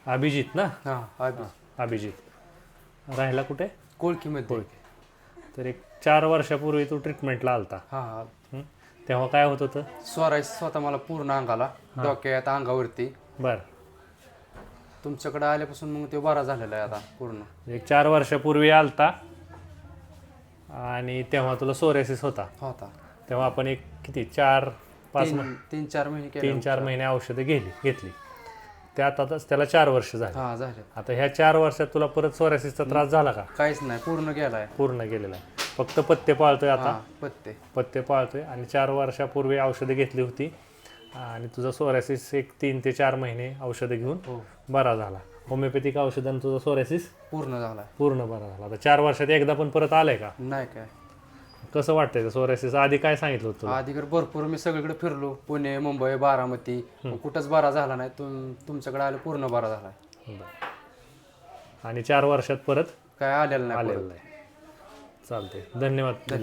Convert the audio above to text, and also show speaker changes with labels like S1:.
S1: अभिजित ना?
S2: हां
S1: अभिजित राहिला कुठे?
S2: कोळकीमध्ये.
S1: तर एक 4 वर्षापूर्वी तू ट्रीटमेंटला आलता.
S2: हां
S1: हं? तेव्हा काय होत होतं?
S2: स्वरायचं स्वतः मला पूर्ण अंगाला, डोक्यात, अंगावरती.
S1: बर.
S2: तुमच्याकडे आल्यापासून मग ते बरा झालेला आहे आता पूर्ण.
S1: एक 4 वर्षापूर्वी आलता आणि तेव्हा तुला सोरायसिस होता. तेव्हा आपण एक किती 4-5
S2: 3-4 महिने केले.
S1: 3-4 महिने औषधं घेतली. त्यातच त्याला 4 वर्ष झाली.
S2: हां झाले.
S1: आता ह्या 4 वर्षात तुला परत सोरायसिसचा त्रास झाला का?
S2: काहीच नाही, पूर्ण गेलाय.
S1: पूर्ण गेलेला आहे. फक्त पथ्य पाळतोय आता.
S2: पत्ते
S1: पाळतोय आणि 4 वर्षापूर्वी औषधं घेतली होती आणि तुझा सोरायसिस एक 3 ते 4 महिने औषधं घेऊन बरा झाला. होमिओपॅथिक औषधांनी तुझा सोरायसिस पूर्ण बरा झाला. आता 4 वर्षात एकदा पण परत आलाय का?
S2: नाही. काय
S1: कसं वाटतंय सोरायसिस? आधी काय सांगितलं होतं?
S2: आधी भरपूर मी सगळीकडे फिरलो, पुणे, मुंबई, बारामती, कुठंच बरा झाला नाही. तुमच्याकडे आलं, पूर्ण बरा झाला.
S1: आणि 4 वर्षात परत
S2: काय आलेलं
S1: नाही. चालते. धन्यवाद.